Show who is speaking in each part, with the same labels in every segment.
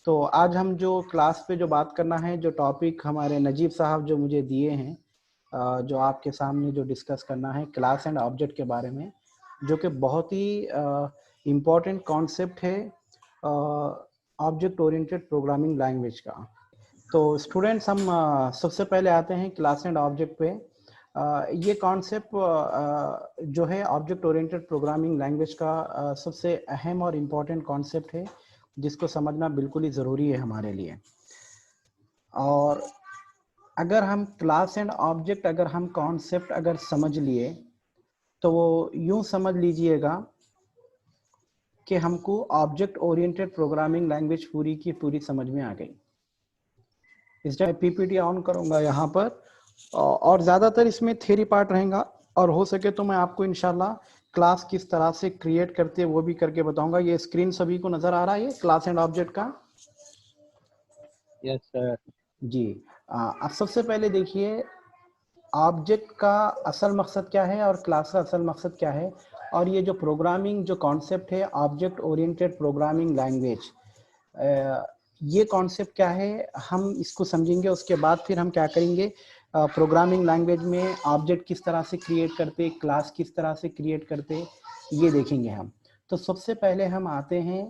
Speaker 1: तो आज हम जो क्लास पे जो बात करना है, जो टॉपिक हमारे नजीब साहब जो मुझे दिए हैं, जो आपके सामने जो डिस्कस करना है क्लास एंड ऑब्जेक्ट के बारे में, जो कि बहुत ही इम्पोर्टेंट कॉन्सेप्ट है ऑब्जेक्ट ओरिएंटेड प्रोग्रामिंग लैंग्वेज का। तो स्टूडेंट्स, हम सबसे पहले आते हैं क्लास एंड ऑब्जेक्ट पे। ये कॉन्सेप्ट जो है ऑब्जेक्ट ओरिएंटेड प्रोग्रामिंग लैंग्वेज का सबसे अहम और इम्पोर्टेंट कॉन्सेप्ट है, जिसको समझना बिल्कुल ही ज़रूरी है हमारे लिए। और अगर हम क्लास एंड ऑब्जेक्ट अगर हम कॉन्सेप्ट अगर समझ लिए, तो वो यूँ समझ लीजिएगा कि हमको ऑब्जेक्ट ओरिएंटेड प्रोग्रामिंग लैंग्वेज पूरी की पूरी समझ में आ गई। इसलिए मैं पीपीटी ऑन करूँगा यहाँ पर, और ज़्यादातर इसमें थ्योरी पार्ट रहेगा, और हो सके तो मैं आपको इंशाल्लाह क्लास किस तरह से क्रिएट करते हैं वो भी करके बताऊंगा। ये स्क्रीन सभी को नज़र आ रहा है क्लास एंड ऑब्जेक्ट का?
Speaker 2: यस सर
Speaker 1: जी। अब सबसे पहले देखिए ऑब्जेक्ट का असल मकसद क्या है और क्लास का असल मकसद क्या है, और ये जो प्रोग्रामिंग जो कॉन्सेप्ट है ऑब्जेक्ट ओरिएंटेड प्रोग्रामिंग लैंग्वेज, ये कॉन्सेप्ट क्या है हम इसको समझेंगे। उसके बाद फिर हम क्या करेंगे, प्रोग्रामिंग लैंग्वेज में ऑब्जेक्ट किस तरह से क्रिएट करते, क्लास किस तरह से क्रिएट करते, ये देखेंगे हम। तो सबसे पहले हम आते हैं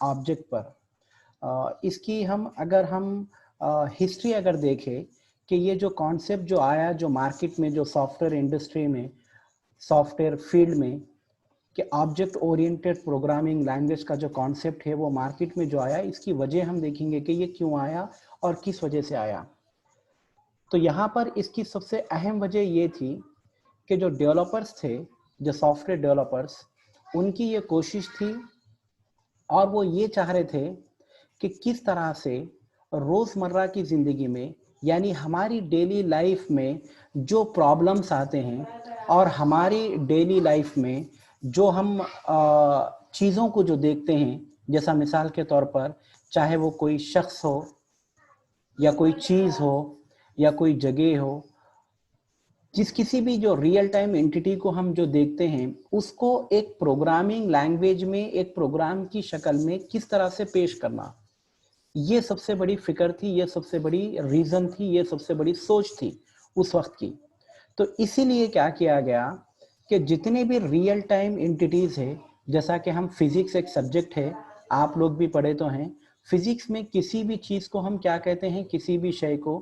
Speaker 1: ऑब्जेक्ट पर। इसकी हम अगर हम हिस्ट्री अगर देखें कि ये जो कॉन्सेप्ट जो आया जो मार्केट में, जो सॉफ्टवेयर इंडस्ट्री में, सॉफ्टवेयर फील्ड में, कि ऑब्जेक्ट ओरिएंटेड प्रोग्रामिंग लैंग्वेज का जो कॉन्सेप्ट है वो मार्केट में जो आया, इसकी वजह हम देखेंगे कि ये क्यों आया और किस वजह से आया। तो यहाँ पर इसकी सबसे अहम वजह ये थी कि जो डेवलपर्स थे, जो सॉफ्टवेयर डेवलपर्स, उनकी ये कोशिश थी और वो ये चाह रहे थे कि किस तरह से रोज़मर्रा की ज़िंदगी में, यानी हमारी डेली लाइफ में जो प्रॉब्लम्स आते हैं और हमारी डेली लाइफ में जो हम चीज़ों को जो देखते हैं, जैसा मिसाल के तौर पर चाहे वो कोई शख्स हो या कोई चीज़ हो या कोई जगह हो, जिस किसी भी जो रियल टाइम एंटिटी को हम जो देखते हैं, उसको एक प्रोग्रामिंग लैंग्वेज में एक प्रोग्राम की शक्ल में किस तरह से पेश करना, ये सबसे बड़ी फिक्र थी, ये सबसे बड़ी रीज़न थी, ये सबसे बड़ी सोच थी उस वक्त की। तो इसीलिए क्या किया गया कि जितने भी रियल टाइम एंटिटीज़ है, जैसा कि हम फिजिक्स एक सब्जेक्ट है, आप लोग भी पढ़े तो हैं, फिजिक्स में किसी भी चीज़ को हम क्या कहते हैं, किसी भी शय को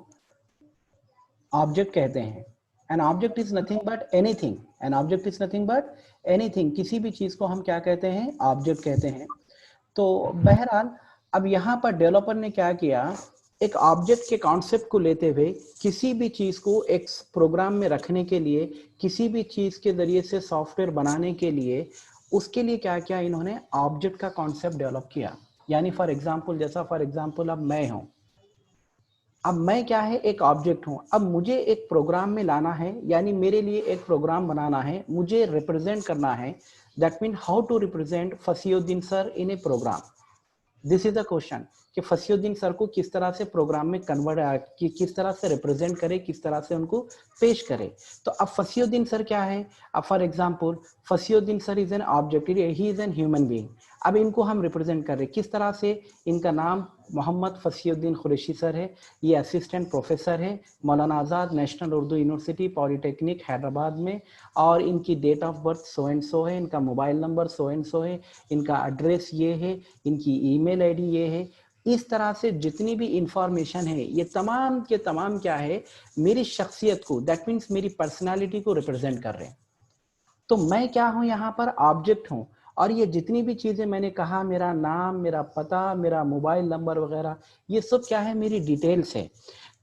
Speaker 1: ऑब्जेक्ट कहते हैं। An object is nothing but anything, an object is nothing but anything, किसी भी चीज़ को हम क्या कहते हैं, ऑब्जेक्ट कहते हैं। तो बहरहाल अब यहाँ पर डेवलपर ने क्या किया, एक ऑब्जेक्ट के कॉन्सेप्ट को लेते हुए किसी भी चीज़ को एक प्रोग्राम में रखने के लिए, किसी भी चीज़ के जरिए से सॉफ्टवेयर बनाने के लिए, उसके लिए क्या किया इन्होंने, ऑब्जेक्ट का कॉन्सेप्ट डेवलप किया। यानी फॉर एग्जांपल, जैसा फॉर एग्जांपल अब मैं हूँ, अब मैं क्या है, एक ऑब्जेक्ट हूँ। अब मुझे एक प्रोग्राम में लाना है, यानी मेरे लिए एक प्रोग्राम बनाना है, मुझे रिप्रेजेंट करना है। That mean how to represent Fasiuddin sir in a program. This is the question कि फसीउद्दीन सर को किस तरह से प्रोग्राम में कन्वर्ट, किस तरह से रिप्रेजेंट करे, किस तरह से उनको पेश करे। तो अब फसीउद्दीन सर क्या है, अब for example Fasiuddin sir is an object, he is an human being. अब इनको हम रिप्रेजेंट कर रहे किस तरह से, इनका नाम मोहम्मद फसीउद्दीन कुरैशी सर है, ये असिस्टेंट प्रोफेसर है Maulana Azad national Urdu university polytechnic Hyderabad में, और इनकी date of birth so and so है, इनका mobile number so and so है, इनका एड्रेस ये है, इनकी ईमेल आईडी ये है। इस तरह से जितनी भी इंफॉर्मेशन है, ये तमाम के तमाम क्या है, मेरी शख्सियत को, दैट मीन्स मेरी पर्सनालिटी को रिप्रेजेंट कर रहे हैं। तो मैं क्या हूं, यहाँ पर ऑब्जेक्ट हूं, और ये जितनी भी चीजें मैंने कहा, मेरा नाम, मेरा पता, मेरा मोबाइल नंबर वगैरह, ये सब क्या है, मेरी डिटेल्स है।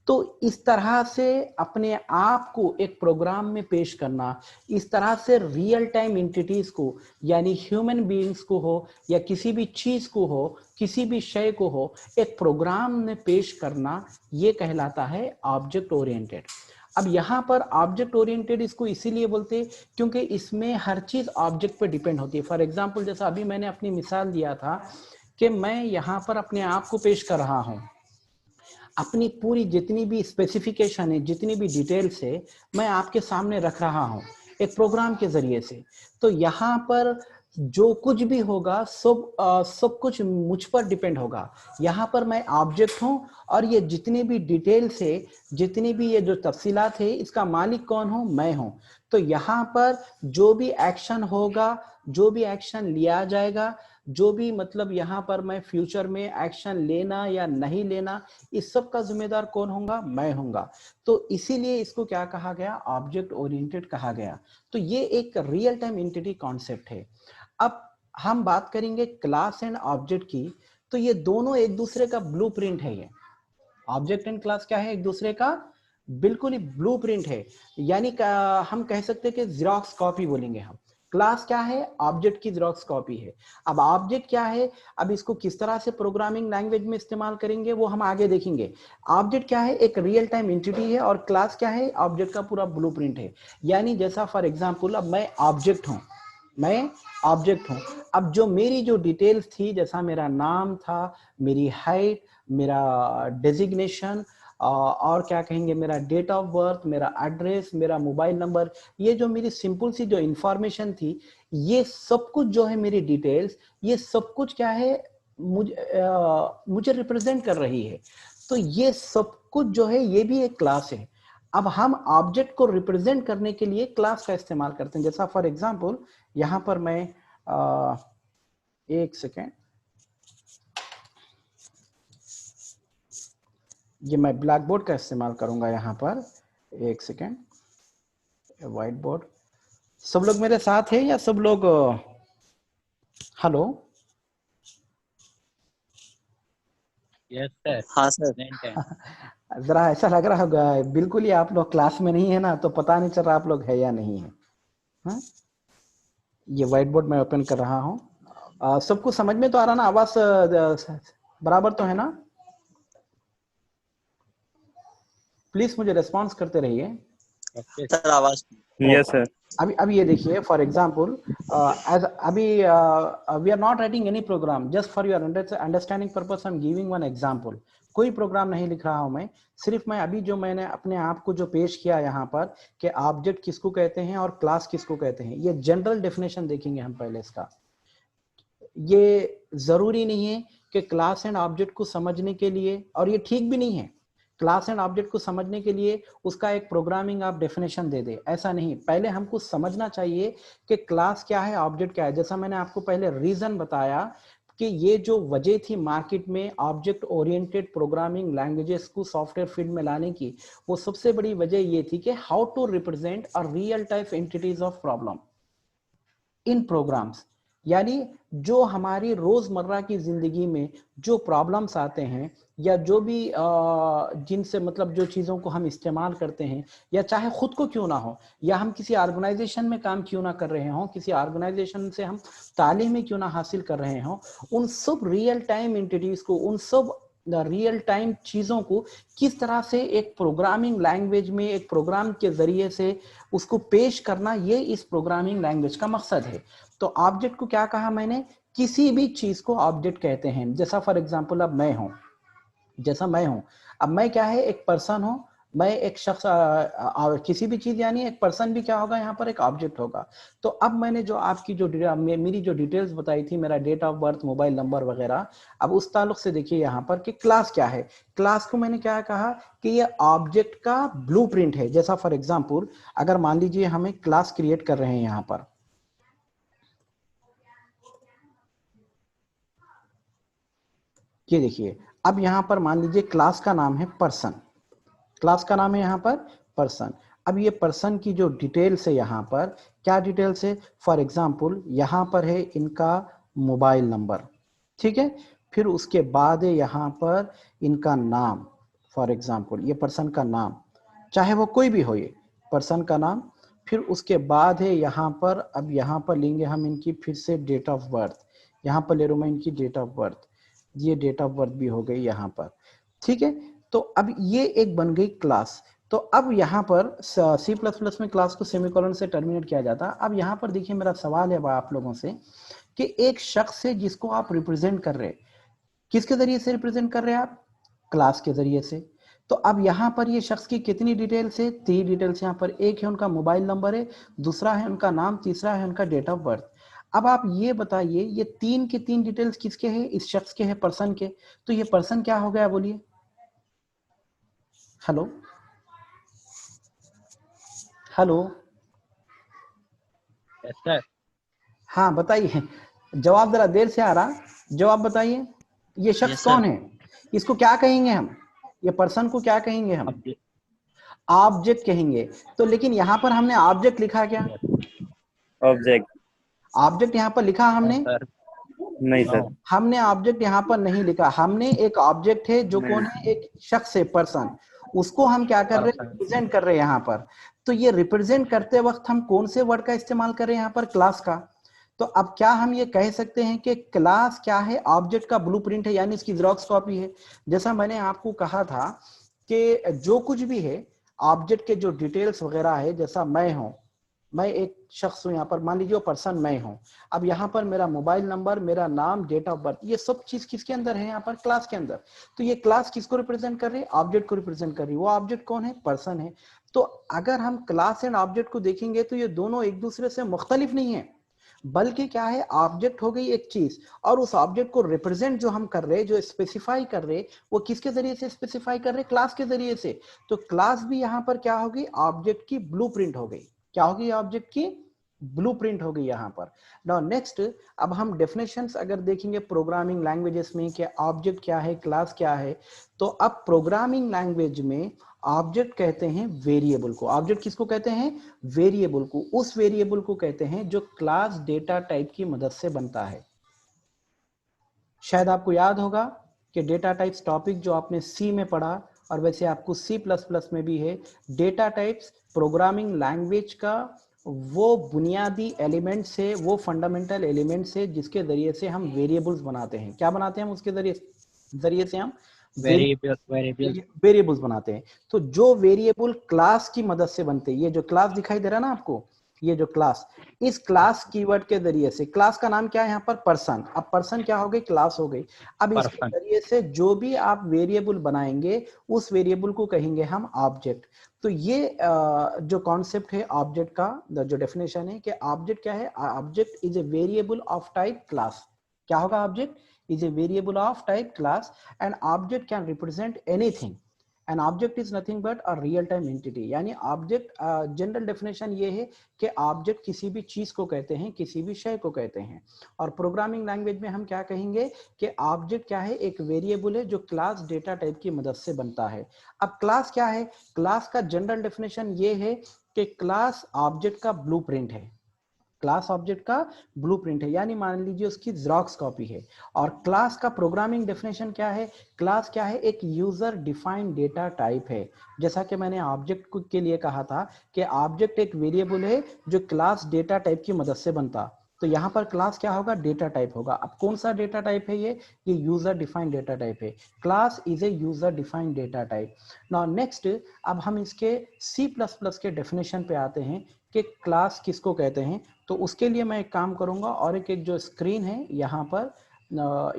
Speaker 1: तो इस तरह से अपने आप को एक प्रोग्राम में पेश करना, इस तरह से रियल टाइम एंटिटीज को, यानी ह्यूमन बीइंग्स को हो या किसी भी चीज को हो, किसी भी शय को हो, एक प्रोग्राम में पेश करना, ये कहलाता है ऑब्जेक्ट ओरिएंटेड। अब यहाँ पर ऑब्जेक्ट ओरिएंटेड इसको इसीलिए बोलते क्योंकि इसमें हर चीज ऑब्जेक्ट पे डिपेंड होती है। फॉर एग्जांपल, जैसा अभी मैंने अपनी मिसाल दिया था कि मैं यहाँ पर अपने आप को पेश कर रहा हूँ, अपनी पूरी जितनी भी स्पेसिफिकेशन है, जितनी भी डिटेल्स है, मैं आपके सामने रख रहा हूँ एक प्रोग्राम के जरिए से। तो यहाँ पर जो कुछ भी होगा सब कुछ मुझ पर डिपेंड होगा। यहाँ पर मैं ऑब्जेक्ट हूँ और ये जितनी भी डिटेल्स है, जितनी भी ये जो तफसीलात है, इसका मालिक कौन हूँ? मैं हूँ। तो यहाँ पर जो भी एक्शन होगा, जो भी एक्शन लिया जाएगा, जो भी मतलब यहाँ पर मैं फ्यूचर में एक्शन लेना या नहीं लेना, इस सब का जिम्मेदार कौन होगा? मैं होऊंगा। तो इसीलिए इसको क्या कहा गया? ऑब्जेक्ट ओरिएंटेड कहा गया। तो ये एक रियल टाइम एंटिटी कॉन्सेप्ट है। अब हम बात करेंगे क्लास एंड ऑब्जेक्ट की, तो ये दोनों एक दूसरे का ब्लूप्रिंट है। ये ऑब्जेक्ट एंड क्लास क्या है? एक दूसरे का बिल्कुल ही ब्लूप्रिंट है। यानी हम कह सकते हैं कि जेरॉक्स कॉपी बोलेंगे हम। क्लास क्या है? ऑब्जेक्ट की जेरॉक्स कॉपी है। अब ऑब्जेक्ट क्या है? अब इसको किस तरह से प्रोग्रामिंग लैंग्वेज में इस्तेमाल करेंगे वो हम आगे देखेंगे। ऑब्जेक्ट क्या है? एक रियल टाइम एंटिटी है। और क्लास क्या है? ऑब्जेक्ट का पूरा ब्लूप्रिंट है। यानी जैसा फॉर एग्जांपल, अब मैं ऑब्जेक्ट हूं, मैं ऑब्जेक्ट हूं। अब जो मेरी जो डिटेल्स थी, जैसा मेरा नाम था, मेरी हाइट, मेरा डेजिग्नेशन, और क्या कहेंगे, मेरा डेट ऑफ बर्थ, मेरा एड्रेस, मेरा मोबाइल नंबर, ये जो मेरी सिंपल सी जो इंफॉर्मेशन थी, ये सब कुछ जो है मेरी डिटेल्स, ये सब कुछ क्या है? मुझे रिप्रेजेंट कर रही है। तो ये सब कुछ जो है ये भी एक क्लास है। अब हम ऑब्जेक्ट को रिप्रेजेंट करने के लिए क्लास का इस्तेमाल करते हैं। जैसा फॉर एग्जांपल यहां पर मैं एक सेकेंड, ये मैं ब्लैक बोर्ड का इस्तेमाल करूंगा यहाँ पर। एक सेकेंड, व्हाइट बोर्ड। सब लोग मेरे साथ है या सब लोग? हेलो?
Speaker 2: Yes sir.
Speaker 3: हाँ सर।
Speaker 1: जरा ऐसा लग रहा होगा बिल्कुल ही आप लोग क्लास में नहीं है ना, तो पता नहीं चल रहा आप लोग है या नहीं है। हाँ? ये व्हाइट बोर्ड मैं ओपन कर रहा हूँ। सबको समझ में तो आ रहा ना? आवाज बराबर तो है ना? प्लीज मुझे रेस्पॉन्स करते रहिए।
Speaker 3: सर आवाज।
Speaker 4: Yes sir.
Speaker 1: अभी ये देखिए, फॉर एग्जाम्पल अभी we are not writing any program, just for your understanding purpose I am giving one example. कोई प्रोग्राम नहीं लिख रहा हूं मैं, सिर्फ मैं अभी जो मैंने अपने आप को जो पेश किया यहाँ पर कि ऑब्जेक्ट किसको कहते हैं और क्लास किसको कहते हैं, ये जनरल डेफिनेशन देखेंगे हम पहले इसका। ये जरूरी नहीं है कि क्लास एंड ऑब्जेक्ट को समझने के लिए, और ये ठीक भी नहीं है क्लास एंड ऑब्जेक्ट को समझने के लिए उसका एक प्रोग्रामिंग आप डेफिनेशन दे दे, ऐसा नहीं। पहले हमको समझना चाहिए कि क्लास क्या है, ऑब्जेक्ट क्या है। जैसा मैंने आपको पहले रीजन बताया कि ये जो वजह थी मार्केट में ऑब्जेक्ट ओरिएंटेड प्रोग्रामिंग लैंग्वेजेस को सॉफ्टवेयर फील्ड में लाने की, वो सबसे बड़ी वजह ये थी कि how to represent a real type entities of problem in programs. यानी जो हमारी रोजमर्रा की जिंदगी में जो प्रॉब्लम्स आते हैं, या जो भी जिनसे मतलब जो चीजों को हम इस्तेमाल करते हैं, या चाहे खुद को क्यों ना हो, या हम किसी ऑर्गेनाइजेशन में काम क्यों ना कर रहे हों, किसी ऑर्गेनाइजेशन से हम तालीम क्यों ना हासिल कर रहे हों, उन सब रियल टाइम एंटिटीज को, उन सब रियल टाइम चीजों को किस तरह से एक प्रोग्रामिंग लैंग्वेज में, एक प्रोग्राम के जरिए से उसको पेश करना, ये इस प्रोग्रामिंग लैंग्वेज का मकसद है। तो ऑब्जेक्ट को क्या कहा मैंने? किसी भी चीज को ऑब्जेक्ट कहते हैं। जैसा फॉर एग्जांपल अब मैं हूं, जैसा मैं हूं, अब मैं क्या है? एक पर्सन हूं, मैं एक शख्स, किसी भी चीज, यानी एक पर्सन भी क्या होगा यहाँ पर? एक ऑब्जेक्ट होगा। तो अब मैंने जो आपकी जो मेरी जो डिटेल्स बताई थी, मेरा date of birth, mobile number वगैरह, अब उस ताल्लुक से देखिए यहाँ पर कि क्लास क्या है। क्लास को मैंने क्या कहा कि ये ऑब्जेक्ट का ब्लूप्रिंट है। जैसा फॉर एग्जांपल अगर मान लीजिए हमें क्लास क्रिएट कर रहे हैं यहाँ पर, ये देखिए, अब यहाँ पर मान लीजिए क्लास का नाम है पर्सन, क्लास का नाम है यहाँ पर पर्सन। अब ये पर्सन की जो डिटेल्स है यहाँ पर, क्या डिटेल्स है? फॉर एग्जांपल यहाँ पर है इनका मोबाइल नंबर, ठीक है। फिर उसके बाद है यहाँ पर इनका नाम, फॉर एग्जांपल ये पर्सन का नाम, चाहे वो कोई भी हो, ये पर्सन का नाम। फिर उसके बाद है यहाँ पर, अब यहाँ पर लेंगे हम इनकी फिर से डेट ऑफ बर्थ, यहाँ पर ले रहा हूँ मैं इनकी डेट ऑफ बर्थ, ये डेट ऑफ बर्थ भी हो गई यहाँ पर, ठीक है। तो अब ये एक बन गई क्लास। तो अब यहाँ पर C++ में क्लास को सेमीकोलन से टर्मिनेट किया जाता। अब यहाँ पर देखिए मेरा सवाल है आप लोगों से कि एक शख्स है जिसको आप रिप्रेजेंट कर रहे हैं, किसके जरिए से रिप्रेजेंट कर रहे हैं आप? क्लास के जरिए से। तो अब यहाँ पर ये शख्स की कितनी डिटेल्स है? 3 डिटेल्स यहाँ पर। एक है उनका मोबाइल नंबर है, दूसरा है उनका नाम, तीसरा है उनका डेट ऑफ बर्थ। अब आप ये बताइए, ये 3 के 3 डिटेल्स किसके हैं? इस शख्स के हैं, पर्सन के। तो ये पर्सन क्या हो गया बोलिए? Hello hello,
Speaker 2: Yes, sir.
Speaker 1: हाँ बताइए, जवाब जरा देर से आ रहा, जवाब बताइए। ये शख्स
Speaker 3: Yes,
Speaker 1: कौन
Speaker 3: sir.
Speaker 1: है? इसको क्या कहेंगे हम? ये पर्सन को क्या कहेंगे हम?
Speaker 2: Object.
Speaker 1: ऑब्जेक्ट कहेंगे। तो लेकिन यहाँ पर हमने ऑब्जेक्ट लिखा क्या?
Speaker 2: Yes.
Speaker 4: ऑब्जेक्ट
Speaker 1: ऑब्जेक्ट यहाँ पर लिखा
Speaker 2: No,
Speaker 1: हमने?
Speaker 2: sir.
Speaker 4: नहीं सर।
Speaker 2: No.
Speaker 1: हमने ऑब्जेक्ट यहाँ पर नहीं लिखा। हमने एक ऑब्जेक्ट है जो
Speaker 4: नहीं।
Speaker 1: कौन है? एक शख्स है, पर्सन। उसको हम क्या कर रहे हैं?
Speaker 2: Person.
Speaker 1: रिप्रेजेंट कर रहे हैं यहाँ पर। तो ये रिप्रेजेंट करते वक्त हम कौन से वर्ड का इस्तेमाल कर रहे हैं यहाँ पर? क्लास का। तो अब क्या हम ये कह सकते हैं कि क्लास क्या है? ऑब्जेक्ट का ब्लूप्रिंट है, यानी इसकी जेरॉक्स कॉपी है। जैसा मैंने आपको कहा था कि जो कुछ भी है ऑब्जेक्ट के जो डिटेल्स वगैरह है, जैसा मैं हूं, मैं एक शख्स हूं यहाँ पर, मान लीजिए वो पर्सन मैं हूं। अब यहाँ पर मेरा मोबाइल नंबर, मेरा नाम, डेट ऑफ बर्थ, ये सब चीज किसके अंदर है? यहाँ पर क्लास के अंदर। तो ये क्लास किसको रिप्रेजेंट कर रही है? ऑब्जेक्ट को रिप्रेजेंट कर रही है। वो ऑब्जेक्ट कौन है? पर्सन है। तो अगर हम क्लास एंड ऑब्जेक्ट को देखेंगे तो ये दोनों एक दूसरे से मुख्तलिफ नहीं है, बल्कि क्या है? ऑब्जेक्ट हो गई एक चीज, और उस ऑब्जेक्ट को रिप्रेजेंट जो हम कर रहे, जो स्पेसिफाई कर रहे, वो किसके जरिए से स्पेसिफाई कर रहे? क्लास के जरिए से। तो क्लास भी यहाँ पर क्या होगी? ऑब्जेक्ट की ब्लूप्रिंट हो गई। क्या होगी? ऑब्जेक्ट की ब्लूप्रिंट हो गई यहाँ पर। नाउ नेक्स्ट, अब हम डेफिनेशंस अगर देखेंगे प्रोग्रामिंग लैंग्वेजेस में कि ऑब्जेक्ट क्या है, क्लास क्या है, तो अब प्रोग्रामिंग लैंग्वेज में ऑब्जेक्ट कहते हैं वेरिएबल को। ऑब्जेक्ट किसको कहते हैं? वेरिएबल को। उस वेरिएबल को कहते हैं जो क्लास डेटा टाइप की मदद से बनता है। शायद आपको याद होगा कि डेटा टाइप्स टॉपिक जो आपने सी में पढ़ा, और वैसे आपको C++ में भी है, डेटा टाइप्स प्रोग्रामिंग लैंग्वेज का वो बुनियादी एलिमेंट से, वो फंडामेंटल एलिमेंट से जिसके जरिए से हम वेरिएबल्स बनाते हैं। क्या बनाते हैं हम? उसके जरिए से हम
Speaker 2: Variable.
Speaker 1: वेरिएबल्स बनाते हैं। तो जो वेरिएबल क्लास की मदद से बनते हैं, ये जो क्लास दिखाई दे रहा है ना आपको, ये जो क्लास, इस क्लास कीवर्ड के जरिए से, क्लास का नाम क्या है यहाँ पर? पर्सन। अब पर्सन क्या हो गई? क्लास हो गई। अब इसके
Speaker 2: Person.
Speaker 1: जरिए से जो भी आप वेरिएबल बनाएंगे, उस वेरिएबल को कहेंगे हम ऑब्जेक्ट। तो ये जो कॉन्सेप्ट है ऑब्जेक्ट का, जो डेफिनेशन है कि ऑब्जेक्ट क्या है? Object is a variable of type class. क्या होगा? Object is a variable of type class. An object can represent anything. An object is nothing but a real time entity. यानी object, general definition ये है कि object किसी भी चीज को कहते हैं, किसी भी शय को कहते हैं। और प्रोग्रामिंग लैंग्वेज में हम क्या कहेंगे कि ऑब्जेक्ट क्या है? एक वेरिएबल है जो क्लास डेटा टाइप की मदद से बनता है। अब क्लास क्या है? क्लास का जनरल डेफिनेशन ये है कि क्लास ऑब्जेक्ट का ब्लूप्रिंट है। क्लास ऑब्जेक्ट का ब्लूप्रिंट है, यानी मान लीजिए उसकी जेरॉक्स कॉपी है। और क्लास का प्रोग्रामिंग डेफिनेशन क्या है? क्लास क्या है? एक यूजर डिफाइंड डेटा टाइप है। जैसा कि मैंने ऑब्जेक्ट के लिए कहा था कि ऑब्जेक्ट एक वेरिएबल है जो क्लास डेटा टाइप की मदद से बनता। तो यहाँ पर क्लास क्या होगा? डेटा टाइप होगा। अब कौन सा डेटा टाइप है ये यूजर डिफाइंड डेटा टाइप है। Class is a user defined data type. Now next, अब हम इसके C++ के डेफिनेशन पे आते हैं कि क्लास किसको कहते हैं। तो उसके लिए मैं एक काम करूंगा, और एक जो स्क्रीन है यहाँ पर,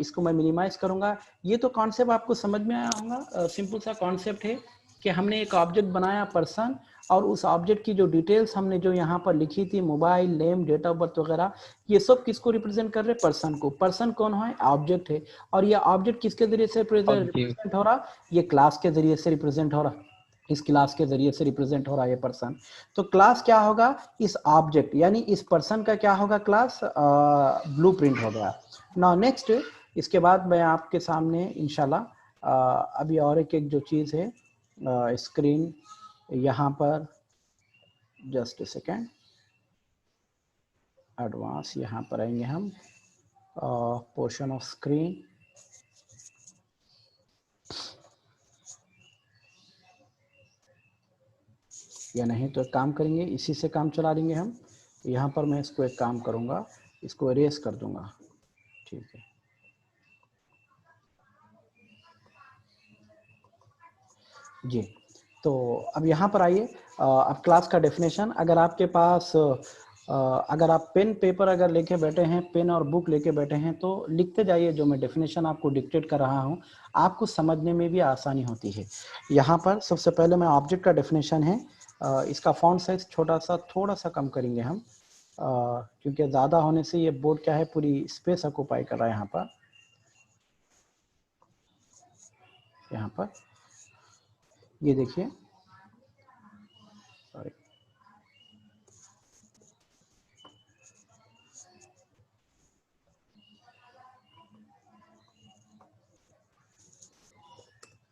Speaker 1: इसको मैं मिनिमाइज करूंगा। ये तो कॉन्सेप्ट आपको समझ में आया होगा। सिंपल सा कॉन्सेप्ट है कि हमने एक ऑब्जेक्ट बनाया पर्सन, और उस ऑब्जेक्ट की जो डिटेल्स हमने जो यहाँ पर लिखी थी, mobile name, date of birth वगैरह, ये सब किसको रिप्रेजेंट कर रहे हैं? पर्सन को। पर्सन कौन है? ऑब्जेक्ट है। और ये ऑब्जेक्ट किसके जरिए से रिप्रेजेंट हो रहा? ये क्लास के जरिए से रिप्रेजेंट हो रहा। इस क्लास के जरिए से रिप्रेजेंट हो रहा है ये पर्सन। तो क्लास क्या होगा? इस ऑब्जेक्ट यानी इस पर्सन का क्या होगा? क्लास ब्लूप्रिंट हो गया। नाउ नेक्स्ट, इसके बाद मैं आपके सामने इंशाल्लाह अभी और एक जो चीज है, स्क्रीन यहाँ पर, जस्ट ए सेकेंड, एडवांस यहाँ पर आएंगे हम, पोर्शन ऑफ स्क्रीन, या नहीं तो एक काम करेंगे, इसी से काम चला लेंगे हम। यहाँ पर मैं इसको एक काम करूँगा, इसको इरेज कर दूंगा। ठीक है, जी। तो अब यहाँ पर आइए, अब क्लास का डेफिनेशन, अगर आपके पास अगर आप पेन पेपर अगर लेके बैठे हैं, पेन और बुक लेके बैठे हैं, तो लिखते जाइए जो मैं डेफिनेशन आपको डिक्टेट कर रहा हूँ, आपको समझने में भी आसानी होती है। यहाँ पर सबसे पहले मैं ऑब्जेक्ट का डेफिनेशन है, इसका फॉन्ट साइज छोटा सा, थोड़ा सा कम करेंगे हम, क्योंकि ज़्यादा होने से ये बोर्ड क्या है पूरी स्पेस ऑक्यूपाई कर रहा है यहाँ पर ये देखिए, सॉरी,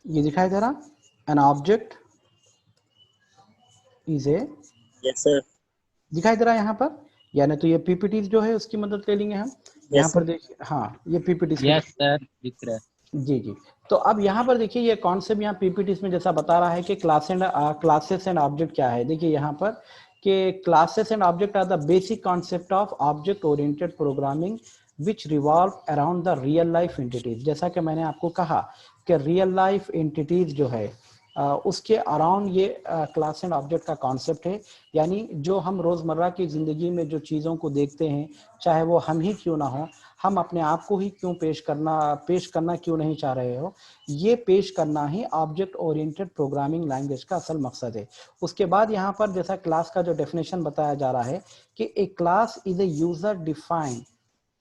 Speaker 1: ये दिखाई दे रहा, an object is A,
Speaker 3: yes sir.
Speaker 1: दिखाई दे रहा है यहाँ पर, यानी तो ये पीपीटी जो है उसकी मदद ले लेंगे हम। यहाँ
Speaker 3: यस
Speaker 1: पर
Speaker 3: सर।
Speaker 1: देखिए, हाँ ये पीपीटी
Speaker 2: यस सर, दिख रहा है।
Speaker 1: जी जी। तो अब यहाँ पर देखिए ये कॉन्सेप्ट यहाँ पीपीटी में जैसा बता रहा है कि क्लासेस एंड ऑब्जेक्ट क्या है। देखिए यहाँ पर कि classes and object are the basic concept of object oriented programming which revolve around the real life entities. जैसा कि मैंने आपको कहा कि रियल लाइफ एंटिटीज जो है उसके अराउंड ये क्लास एंड ऑब्जेक्ट का कॉन्सेप्ट है। यानी जो हम रोज़मर्रा की ज़िंदगी में जो चीज़ों को देखते हैं, चाहे वो हम ही क्यों ना हो, हम अपने आप को ही क्यों पेश करना क्यों नहीं चाह रहे हो, ये पेश करना ही ऑब्जेक्ट ओरिएंटेड प्रोग्रामिंग लैंग्वेज का असल मकसद है। उसके बाद यहाँ पर जैसा क्लास का जो डेफिनेशन बताया जा रहा है कि a class is a user defined,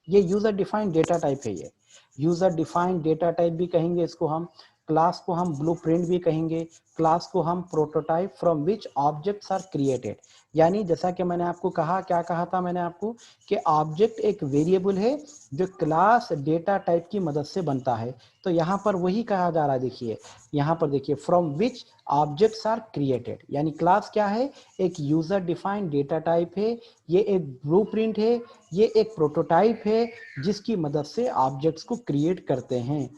Speaker 1: ये यूजर डिफाइंड डेटा टाइप है। ये यूजर डिफाइंड डेटा टाइप भी कहेंगे इसको हम, क्लास को हम ब्लूप्रिंट भी कहेंगे, क्लास को हम prototype from which objects are created. यानी जैसा कि मैंने आपको कहा, क्या कहा था मैंने आपको कि ऑब्जेक्ट एक वेरिएबल है जो क्लास डेटा टाइप की मदद से बनता है। तो यहाँ पर वही कहा जा रहा है, देखिए यहाँ पर देखिए, from which objects are created, यानी क्लास क्या है, एक यूजर डिफाइंड डेटा टाइप है, ये एक ब्लूप्रिंट है, ये एक प्रोटोटाइप है जिसकी मदद से ऑब्जेक्ट्स को क्रिएट करते हैं।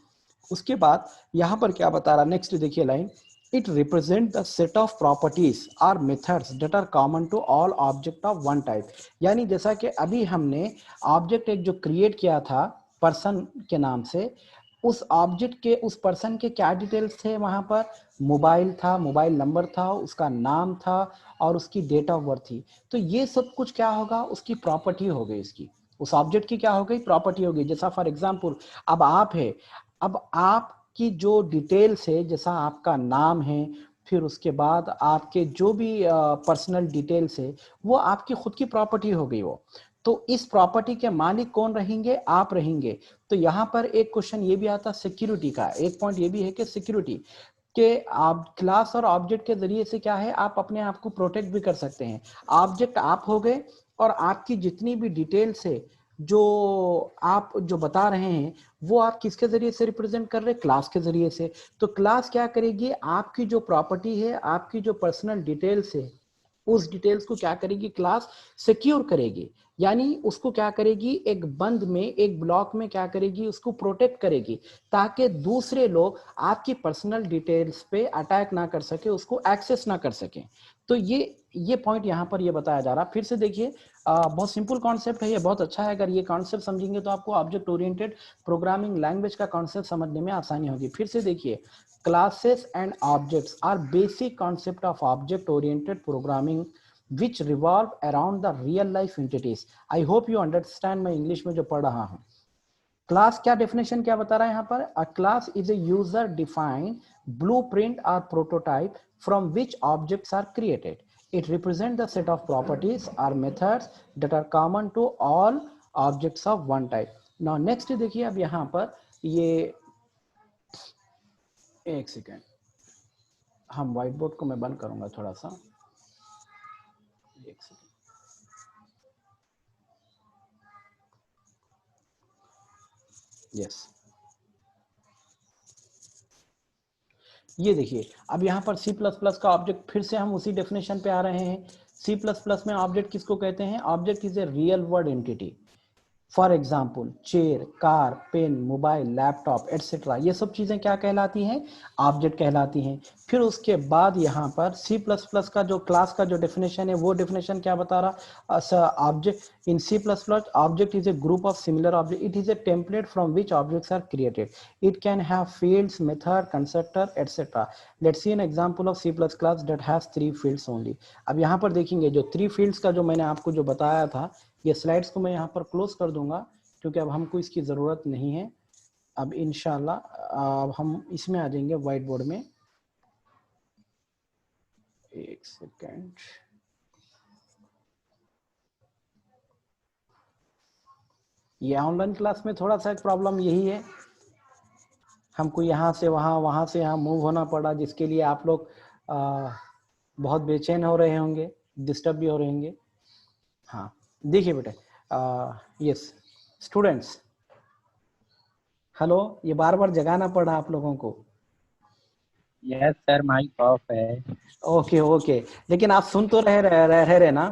Speaker 1: उसके बाद यहाँ पर क्या बता रहा, नेक्स्ट देखिए line, it represent the set of properties are methods that are common to all object of one type. यानी जैसा कि अभी हमने ऑब्जेक्ट एक जो क्रिएट किया था पर्सन के नाम से, उस ऑब्जेक्ट के, उस पर्सन के क्या डिटेल्स थे वहां पर, मोबाइल था, मोबाइल नंबर था, उसका नाम था और उसकी डेट ऑफ बर्थ थी। तो ये सब कुछ क्या होगा, उसकी प्रॉपर्टी हो गई, इसकी उस ऑब्जेक्ट की क्या हो गई, प्रॉपर्टी हो गई। जैसा फॉर एग्जांपल अब आप है, अब आपकी जो डिटेल्स है, जैसा आपका नाम है, फिर उसके बाद आपके जो भी पर्सनल डिटेल्स है, वो आपकी खुद की प्रॉपर्टी हो गई वो। तो इस प्रॉपर्टी के मालिक कौन रहेंगे, आप रहेंगे। तो यहाँ पर एक क्वेश्चन ये भी आता सिक्योरिटी का, एक पॉइंट ये भी है कि सिक्योरिटी के आप क्लास और ऑब्जेक्ट के जरिए से क्या है, आप अपने आप को प्रोटेक्ट भी कर सकते हैं। ऑब्जेक्ट आप हो गए और आपकी जितनी भी डिटेल्स है जो आप जो बता रहे हैं, वो आप किसके जरिए से रिप्रेजेंट कर रहे हैं, क्लास के जरिए से। तो क्लास क्या करेगी, आपकी जो प्रॉपर्टी है, आपकी जो पर्सनल डिटेल्स है, उस डिटेल्स को क्या करेगी, क्लास सिक्योर करेगी। यानी उसको क्या करेगी, एक बंद में, एक ब्लॉक में क्या करेगी, उसको प्रोटेक्ट करेगी, ताकि दूसरे लोग आपकी पर्सनल डिटेल्स पे अटैक ना कर सके, उसको एक्सेस ना कर सके। तो ये पॉइंट यहाँ पर ये बताया जा रहा। फिर से देखिए, बहुत सिंपल कॉन्सेप्ट है ये, बहुत अच्छा है। अगर ये कॉन्सेप्ट समझेंगे तो आपको ऑब्जेक्ट ओरिएंटेड प्रोग्रामिंग लैंग्वेज का कॉन्सेप्ट समझने में आसानी होगी। फिर से देखिए, classes and objects are basic concept of object oriented programming which revolve around the real life entities. I hope you understand my English में जो पढ़ रहा हूँ। क्लास क्या डेफिनेशन क्या बता रहा है यहाँ पर, a class is a user defined blueprint or prototype from which objects are created. It represent the set of properties और methods that are common to all objects of one type. Now next देखिए, अब यहाँ पर ये, एक second, हम white board को मैं बंद करूंगा थोड़ा सा, एक सेकेंड। यस, ये देखिए, अब यहाँ पर C++ का ऑब्जेक्ट, फिर से हम उसी डेफिनेशन पे आ रहे हैं। C++ में ऑब्जेक्ट किसको कहते हैं, object is a real word entity. For example chair, car, pen, mobile, laptop etcetera, ये सब चीजें क्या कहलाती हैं, ऑब्जेक्ट कहलाती हैं। फिर उसके बाद यहाँ पर C++ का जो क्लास का जो डेफिनेशन है, वो डेफिनेशन क्या बता रहा, object in C++ object is a group of similar object, it is a template from which objects are created, it can have fields, method, constructor etcetera. Let's see an example of C++ that has 3 fields only. अब यहाँ पर देखेंगे जो 3 fields का जो मैंने आपको जो बताया था, ये स्लाइड्स को मैं यहाँ पर क्लोज कर दूंगा क्योंकि अब हमको इसकी ज़रूरत नहीं है। अब इंशाल्लाह अब हम इसमें आ जाएंगे व्हाइट बोर्ड में। एक सेकेंड, ये ऑनलाइन क्लास में थोड़ा सा प्रॉब्लम यही है, हमको यहाँ से वहाँ, वहाँ से यहाँ मूव होना पड़ा, जिसके लिए आप लोग बहुत बेचैन हो रहे होंगे, डिस्टर्ब भी हो रहे होंगे। हाँ देखिए बेटे, यस स्टूडेंट्स, हेलो, ये बार बार जगाना पड़ा आप लोगों को।
Speaker 2: यस सर, माइक ऑफ है।
Speaker 1: ओके ओके, लेकिन आप सुन तो रहे ना?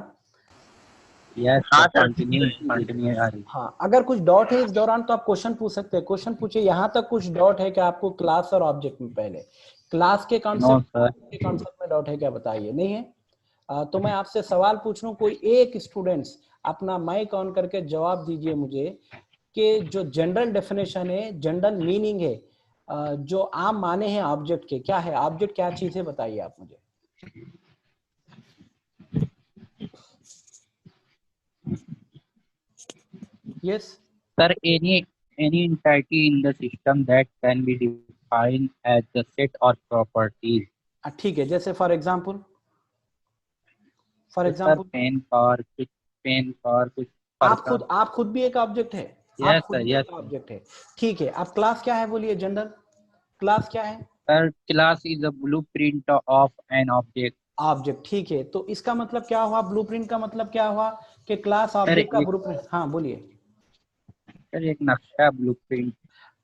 Speaker 2: यस
Speaker 3: हाँ
Speaker 2: सर,
Speaker 3: सर।
Speaker 2: कंटिन्यू आ रही।
Speaker 1: हाँ, अगर कुछ डाउट है इस दौरान तो आप क्वेश्चन पूछ सकते हैं, क्वेश्चन पूछिए। यहाँ तक कुछ डाउट है कि आपको क्लास और ऑब्जेक्ट में, पहले क्लास के
Speaker 2: नो
Speaker 1: कॉन्सेप्ट में डाउट है क्या, बताइए। नहीं है? तो मैं आपसे सवाल पूछ रहा हूँ, कोई एक स्टूडेंट्स अपना माइक ऑन करके जवाब दीजिए मुझे कि जो जनरल डेफिनेशन है, जनरल मीनिंग है, जो आम माने हैं ऑब्जेक्ट के, क्या है ऑब्जेक्ट, क्या चीज है, बताइए आप मुझे। Yes
Speaker 2: sir, any entity in the system that can be defined as the set or properties.
Speaker 1: ठीक है, जैसे फॉर एग्जांपल
Speaker 2: तो सर, पेन कार कुछ पर्सन।
Speaker 1: आप खुद भी एक ऑब्जेक्ट है, आप
Speaker 2: यस
Speaker 1: खुद
Speaker 2: सर,
Speaker 1: भी
Speaker 2: यस
Speaker 1: एक
Speaker 2: सर।
Speaker 1: ऑब्जेक्ट है। ठीक है, अब क्लास क्या है बोलिए, जनरल क्लास क्या है?
Speaker 2: Sir, class is a blueprint of an object.
Speaker 1: Object, ठीक है। तो इसका मतलब क्या हुआ, ब्लूप्रिंट का मतलब क्या हुआ कि क्लास
Speaker 2: सर
Speaker 1: ऑब्जेक्ट का
Speaker 2: एक
Speaker 1: ब्लूप्रिंट। हाँ बोलिए।
Speaker 2: सर एक नक्शा ब्लूप्रिंट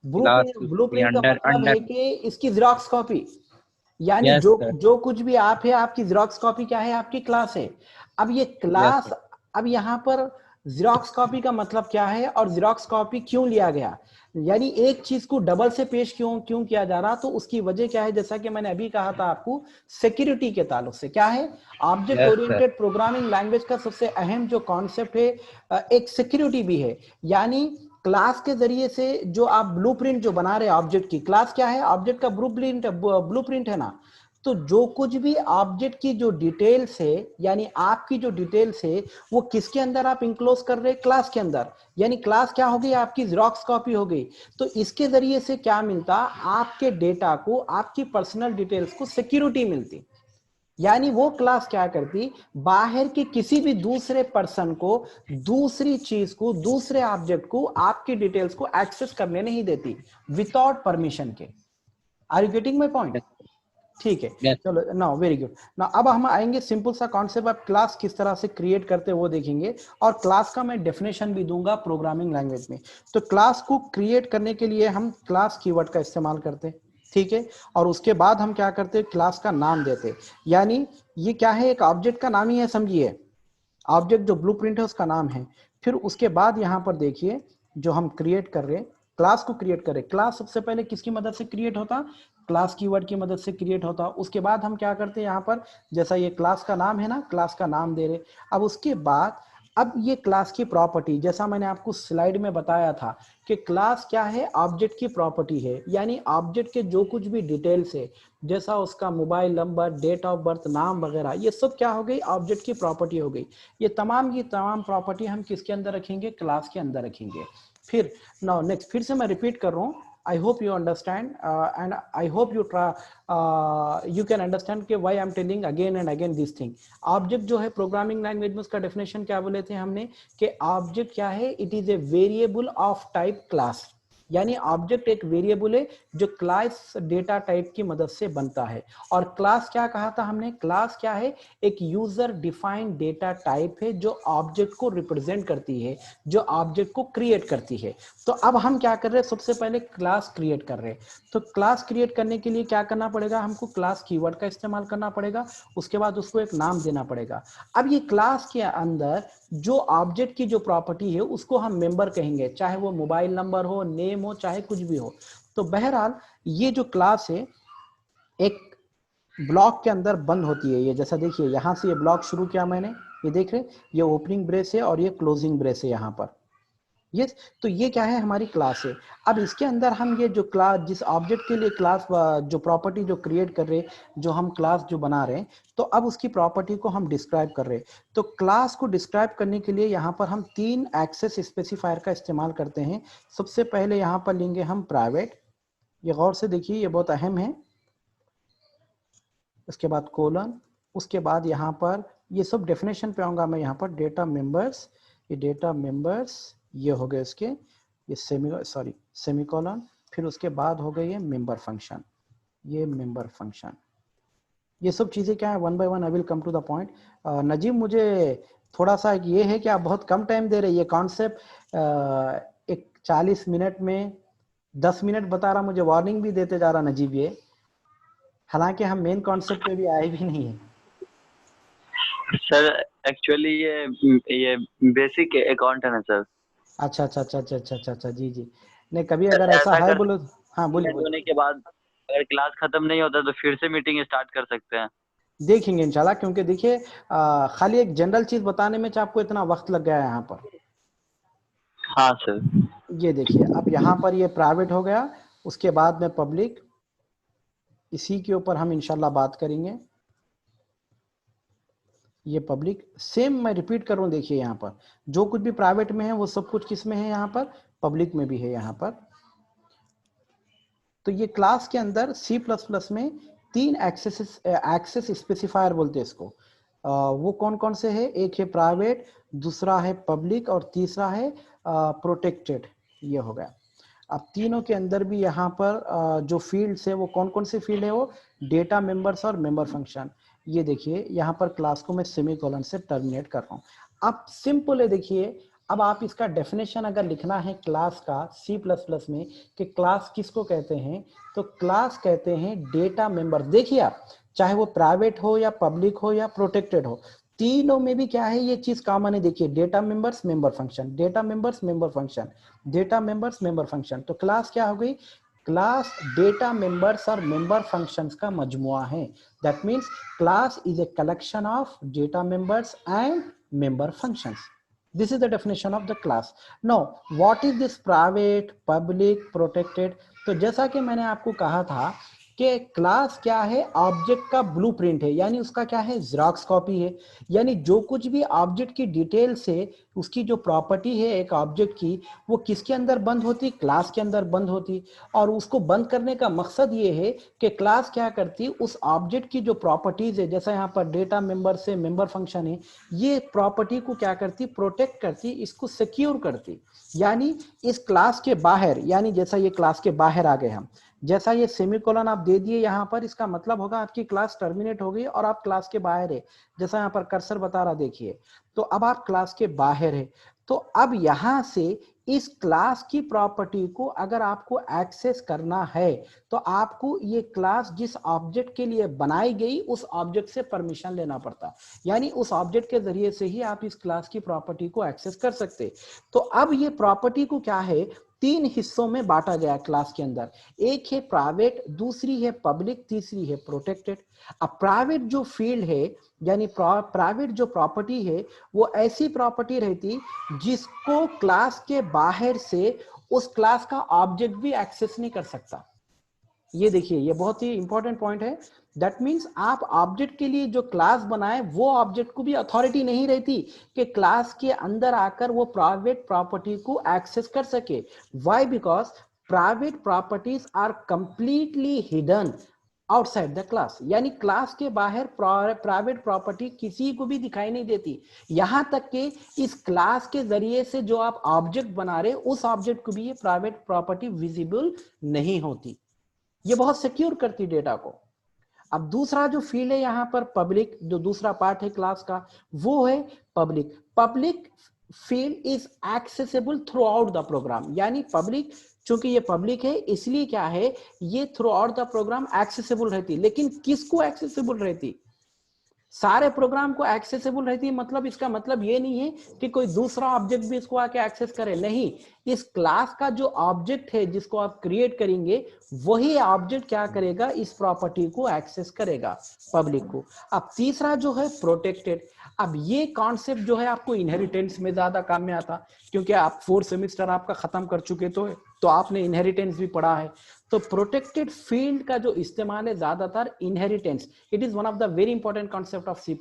Speaker 2: क्लास के
Speaker 1: ब्लूप्रिंट का
Speaker 2: अंडर
Speaker 1: मतलब है
Speaker 2: अंडर।
Speaker 1: कि इसकी जेरॉक्स कॉपी, यानी
Speaker 2: यस
Speaker 1: जो
Speaker 2: सर,
Speaker 1: जो कुछ भी आप है, आपकी जेरॉक्स कॉपी क्या है, आपकी क्लास है। अब ये
Speaker 2: यस
Speaker 1: क्लास,
Speaker 2: सर।
Speaker 1: अब यहाँ पर जेरॉक्स कॉपी का मतलब क्या है और जेरॉक्स कॉपी क्यों लिया गया, यानी एक चीज को डबल से पेश क्यों क्यों किया जा रहा, तो उसकी वजह क्या है, जैसा कि मैंने अभी कहा था आपको, सिक्योरिटी के ताल्लुक से। क्या है, object
Speaker 2: yes sir.
Speaker 1: Oriented programming language का सबसे अहम जो कॉन्सेप्ट है, एक सिक्योरिटी भी है। यानी क्लास के जरिए से जो आप ब्लूप्रिंट जो बना रहे हैं ऑब्जेक्ट की, क्लास क्या है, ऑब्जेक्ट का ब्लूप्रिंट है ना। तो जो कुछ भी ऑब्जेक्ट की जो डिटेल्स है, यानी आपकी जो डिटेल्स है, वो किसके अंदर आप इंक्लोज कर रहे हैं, क्लास के अंदर। यानी क्लास क्या हो गई, आपकी जेरॉक्स कॉपी हो गई। तो इसके जरिए से क्या मिलता, आपके डेटा को, आपकी पर्सनल डिटेल्स को सिक्योरिटी मिलती। यानी वो क्लास क्या करती, बाहर के किसी भी दूसरे पर्सन को, दूसरी चीज को, दूसरे ऑब्जेक्ट को आपकी डिटेल्स को एक्सेस करने नहीं देती विदाउट परमिशन के। Are you getting my point? ठीक है,
Speaker 2: यस
Speaker 1: चलो नाउ वेरी गुड। नाउ अब हम आएंगे सिंपल सा कॉन्सेप्ट, आप क्लास किस तरह से क्रिएट करते हैं वो देखेंगे, और क्लास का मैं डेफिनेशन भी दूंगा प्रोग्रामिंग लैंग्वेज में। तो क्लास को क्रिएट करने के लिए हम क्लास कीवर्ड का इस्तेमाल करते हैं, ठीक है। और उसके बाद हम क्या करते हैं, क्लास का नाम देते हैं। यानी ये क्या है, एक ऑब्जेक्ट का नाम ही है, समझिए। ऑब्जेक्ट जो ब्लूप्रिंट है उसका नाम है। फिर उसके बाद यहाँ पर देखिए, जो हम क्रिएट कर रहे हैं, क्लास को क्रिएट करें, क्लास सबसे पहले किसकी मदद से क्रिएट होता, क्लास कीवर्ड की मदद से क्रिएट होता। उसके बाद हम क्या करते हैं, यहाँ पर जैसा ये क्लास का नाम है ना, क्लास का नाम दे रहे। अब उसके बाद, अब ये क्लास की प्रॉपर्टी, जैसा मैंने आपको स्लाइड में बताया था कि क्लास क्या है, ऑब्जेक्ट की प्रॉपर्टी है। यानी ऑब्जेक्ट के जो कुछ भी डिटेल्स है, जैसा उसका mobile number, date of birth, नाम वगैरह, ये सब क्या हो गई, ऑब्जेक्ट की प्रॉपर्टी हो गई। ये तमाम की तमाम प्रॉपर्टी हम किसके अंदर रखेंगे, क्लास के अंदर रखेंगे। फिर नाउ नेक्स्ट, फिर से मैं रिपीट कर रहा हूँ, I hope you understand and I hope you try you can understand कि why I'm telling again and again this thing। Object जो है प्रोग्रामिंग लैंग्वेज में, उसका डेफिनेशन क्या बोले थे हमने, कि ऑब्जेक्ट क्या है, it is a variable of type class. यानी ऑब्जेक्ट एक वेरिएबल है जो क्लास डेटा टाइप की मदद से बनता है। और क्लास क्या कहा था हमने, क्लास क्या है, एक यूजर डिफाइंड डेटा टाइप है जो ऑब्जेक्ट को रिप्रेजेंट करती है, जो ऑब्जेक्ट को क्रिएट करती है। तो अब हम क्या कर रहे हैं, सबसे पहले क्लास क्रिएट कर रहे हैं। तो क्लास क्रिएट करने के लिए क्या करना पड़ेगा, हमको क्लास कीवर्ड का इस्तेमाल करना पड़ेगा। उसके बाद उसको एक नाम देना पड़ेगा। अब ये क्लास के अंदर जो ऑब्जेक्ट की जो प्रॉपर्टी है उसको हम मेंबर कहेंगे, चाहे वो मोबाइल नंबर हो, नेम हो, चाहे कुछ भी हो। तो बहरहाल ये जो क्लास है एक ब्लॉक के अंदर बंद होती है। ये जैसा देखिए, यहां से ये ब्लॉक शुरू किया मैंने, ये देख रहे, ये ओपनिंग ब्रेस है और ये क्लोजिंग ब्रेस है यहाँ पर। यस, तो ये क्या है, हमारी क्लास है। अब इसके अंदर हम ये जो क्लास, जिस ऑब्जेक्ट के लिए क्लास जो प्रॉपर्टी जो क्रिएट कर रहे, जो हम क्लास जो बना रहे हैं, तो अब उसकी प्रॉपर्टी को हम डिस्क्राइब कर रहे हैं। तो क्लास को डिस्क्राइब करने के लिए यहाँ पर हम 3 एक्सेस स्पेसिफायर का इस्तेमाल करते हैं। सबसे पहले यहाँ पर लेंगे हम प्राइवेट, ये गौर से देखिए, ये बहुत अहम है। उसके बाद कोलन, उसके बाद यहाँ पर ये सब डेफिनेशन पे आऊंगा मैं, यहाँ पर डेटा मेंबर्स, ये डेटा मेंबर्स, ये हो गए इसके, ये सेमीकोलन, फिर उसके बाद हो गए ये मेंबर फंक्शन, ये मेंबर फंक्शन। ये सब चीजें क्या है, one by one I will come to the point. Nazim, मुझे थोड़ा सा ये है कि आप बहुत कम टाइम दे रहे हैं, ये कॉन्सेप्ट एक 40 मिनट में 10 मिनट बता रहा, मुझे वार्निंग भी देते जा रहा नजीब ये, हालांकि हम मेन कॉन्सेप्ट पे भी आए भी नहीं है।
Speaker 3: सर एक्चुअली ये बेसिक अकाउंट है ना सर।
Speaker 1: अच्छा अच्छा अच्छा अच्छा अच्छा अच्छा अच्छा, जी जी। नहीं कभी अगर ऐसा है बोलो, हाँ बोलिए बोलिए।
Speaker 3: होने के बाद अगर क्लास खत्म नहीं होता तो फिर से मीटिंग स्टार्ट कर सकते हैं।
Speaker 1: देखेंगे इंशाल्लाह, क्योंकि देखिए खाली एक जनरल चीज बताने में आपको इतना वक्त लग गया है यहाँ पर।
Speaker 3: हाँ सर।
Speaker 1: ये देखिए, अब यहाँ पर ये प्राइवेट हो गया, उसके बाद में पब्लिक, इसी के ऊपर हम इंशाल्लाह बात करेंगे। ये पब्लिक, सेम मैं रिपीट कर रहा हूँ, देखिए यहाँ पर जो कुछ भी प्राइवेट में है वो सब कुछ किस में है, यहाँ पर पब्लिक में भी है यहाँ पर। तो ये क्लास के अंदर C++ में 3 एक्सेस स्पेसिफायर बोलते हैं इसको। वो कौन कौन से है, एक है प्राइवेट, दूसरा है पब्लिक और तीसरा है प्रोटेक्टेड। ये हो गया। अब तीनों के अंदर भी यहाँ पर जो फील्ड्स है वो कौन कौन से फील्ड है, वो डेटा मेंबर्स और मेंबर फंक्शन। ये देखिए यहाँ पर क्लास को मैं सेमीकोलन से टर्मिनेट कर रहा हूँ। अब सिंपल है, देखिए अब आप इसका डेफिनेशन अगर लिखना है क्लास का C++ में कि क्लास किसको कहते हैं, तो क्लास कहते हैं डेटा मेंबर। देखिए आप, चाहे वो प्राइवेट हो या पब्लिक हो या प्रोटेक्टेड हो, तीनों में भी क्या है, ये चीज कॉमन है। देखिए data members member function, data members member function, data members member function. तो क्लास क्या हो गई, क्लास डेटा मेंबर्स और मेंबर फंक्शंस का मजमुआ है। That means class is a collection of data members and member functions. This is the definition of the class. Now what is this private, public, protected? तो जैसा कि मैंने आपको कहा था कि क्लास क्या है, ऑब्जेक्ट का ब्लूप्रिंट है, यानी उसका क्या है, जेरॉक्स कॉपी है। यानी जो कुछ भी ऑब्जेक्ट की डिटेल्स है, उसकी जो प्रॉपर्टी है एक ऑब्जेक्ट की, वो किसके अंदर बंद होती, क्लास के अंदर बंद होती। और उसको बंद करने का मकसद ये है कि क्लास क्या करती, उस ऑब्जेक्ट की जो प्रॉपर्टीज है, जैसा यहाँ पर डेटा मेंबर से मेंबर फंक्शन है, ये प्रॉपर्टी को क्या करती, प्रोटेक्ट करती, इसको सिक्योर करती। यानी इस क्लास के बाहर, यानी जैसा ये क्लास के बाहर आ गए हम, जैसा ये सेमीकोलन आप दे दिए यहाँ पर, इसका मतलब होगा आपकी क्लास टर्मिनेट हो गई और आप क्लास के बाहर है। जैसा यहाँ पर कर्सर बता रहा, देखिए तो अब आप क्लास के बाहर है। तो अब यहां से इस क्लास की प्रॉपर्टी को अगर आपको एक्सेस करना है, तो आपको ये क्लास जिस ऑब्जेक्ट के लिए बनाई गई उस ऑब्जेक्ट से परमिशन लेना पड़ता, यानी उस ऑब्जेक्ट के जरिए से ही आप इस क्लास की प्रॉपर्टी को एक्सेस कर सकते। तो अब ये प्रॉपर्टी को क्या है, 3 हिस्सों में बांटा गया क्लास के अंदर। एक है प्राइवेट, दूसरी है पब्लिक, तीसरी है प्रोटेक्टेड। अब प्राइवेट जो फील्ड है, यानी प्राइवेट जो प्रॉपर्टी है, वो ऐसी प्रॉपर्टी रहती जिसको क्लास के बाहर से उस क्लास का ऑब्जेक्ट भी एक्सेस नहीं कर सकता। ये देखिए, ये बहुत ही इंपॉर्टेंट पॉइंट है। दैट मीन्स आप ऑब्जेक्ट के लिए जो क्लास बनाए, वो ऑब्जेक्ट को भी अथॉरिटी नहीं रहती कि क्लास के अंदर आकर वो प्राइवेट प्रॉपर्टी को एक्सेस कर सके। Why? Because private properties are completely hidden outside the class, यानी क्लास के बाहर प्राइवेट प्रॉपर्टी किसी को भी दिखाई नहीं देती। यहां तक कि इस क्लास के जरिए से जो आप ऑब्जेक्ट बना रहे, उस ऑब्जेक्ट को भी ये प्राइवेट प्रॉपर्टी विजिबल नहीं होती। ये बहुत सिक्योर करती डेटा को। अब दूसरा जो फील्ड है यहाँ पर पब्लिक, जो दूसरा पार्ट है क्लास का, वो है public. Public field is accessible throughout the program, यानी पब्लिक, चूंकि ये पब्लिक है इसलिए क्या है, ये throughout the program accessible रहती। लेकिन किसको एक्सेसिबल रहती, सारे प्रोग्राम को एक्सेसिबल रहती है। मतलब इसका मतलब ये नहीं है कि कोई दूसरा ऑब्जेक्ट भी इसको आके एक्सेस करे, नहीं। इस क्लास का जो ऑब्जेक्ट है जिसको आप क्रिएट करेंगे, वही ऑब्जेक्ट क्या करेगा, इस प्रॉपर्टी को एक्सेस करेगा, पब्लिक को। अब तीसरा जो है प्रोटेक्टेड। अब ये कॉन्सेप्ट जो है आपको इनहेरिटेंस में ज्यादा काम में आता, क्योंकि आप 4 सेमेस्टर आपका खत्म कर चुके तो आपने इनहेरिटेंस भी पढ़ा है। तो प्रोटेक्टेड फील्ड का जो इस्तेमाल है ज्यादातर inheritance, it is one of the very important concept of C++।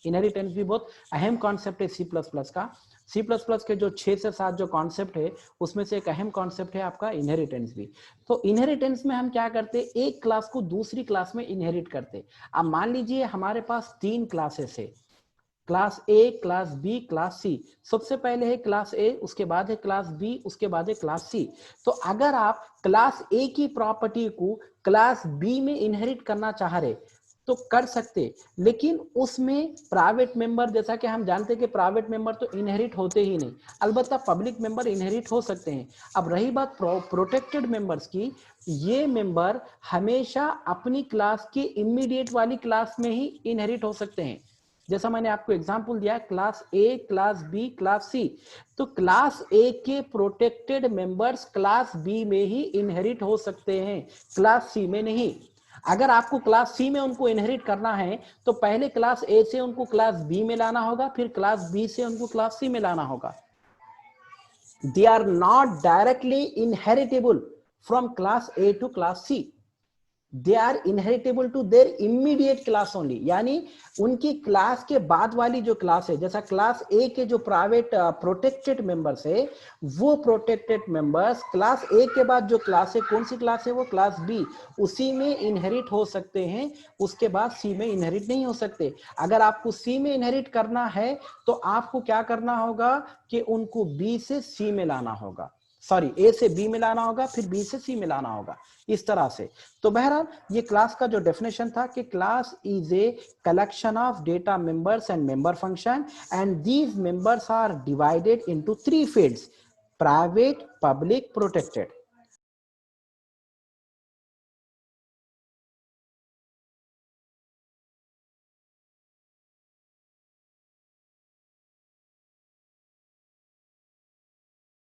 Speaker 1: Inheritance भी बहुत अहम कॉन्सेप्ट है C++ का। C++ के जो 6 से 7 जो कॉन्सेप्ट है, उसमें से एक अहम कॉन्सेप्ट है आपका इनहेरिटेंस भी। तो इनहेरिटेंस में हम क्या करते, एक क्लास को दूसरी क्लास में इनहेरिट करते। अब मान लीजिए हमारे पास 3 क्लासेस है, class A, class B, class C. सबसे पहले है क्लास ए, उसके बाद है क्लास बी, उसके बाद है क्लास सी। तो अगर आप क्लास ए की प्रॉपर्टी को क्लास बी में इनहेरिट करना चाह रहे तो कर सकते, लेकिन उसमें प्राइवेट मेंबर, जैसा कि हम जानते हैं कि प्राइवेट मेंबर तो इनहेरिट होते ही नहीं, अलबत्ता पब्लिक मेंबर इनहेरिट हो सकते हैं। अब रही बात प्रोटेक्टेड मेंबर्स की, ये मेंबर हमेशा अपनी क्लास के इमीडिएट वाली क्लास में ही इनहेरिट हो सकते हैं। जैसा मैंने आपको एग्जांपल दिया, class A, class B, class C, तो क्लास ए के प्रोटेक्टेड मेंबर्स क्लास बी में ही इनहेरिट हो सकते हैं, क्लास सी में नहीं। अगर आपको क्लास सी में उनको इनहेरिट करना है तो पहले क्लास ए से उनको क्लास बी में लाना होगा, फिर क्लास बी से उनको क्लास सी में लाना होगा। They are not directly inheritable from class A to class C, they are inheritable to their immediate class only. यानी उनकी क्लास के बाद वाली जो क्लास है, जैसा क्लास ए के जो प्राइवेट प्रोटेक्टेड मेंबर्स है, वो प्रोटेक्टेड मेंबर्स क्लास ए के बाद जो क्लास है, कौन सी क्लास है वो, क्लास बी, उसी में इनहेरिट हो सकते हैं, उसके बाद सी में इनहेरिट नहीं हो सकते। अगर आपको सी में इनहेरिट करना है तो आपको क्या करना होगा कि उनको बी से सी में लाना होगा, सॉरी ए से बी में लाना होगा, फिर बी से सी में लाना होगा, इस तरह से। तो बहरहाल ये क्लास का जो डेफिनेशन था कि class is a collection of data members and member function and these members are divided into 3 fields, private, public, protected.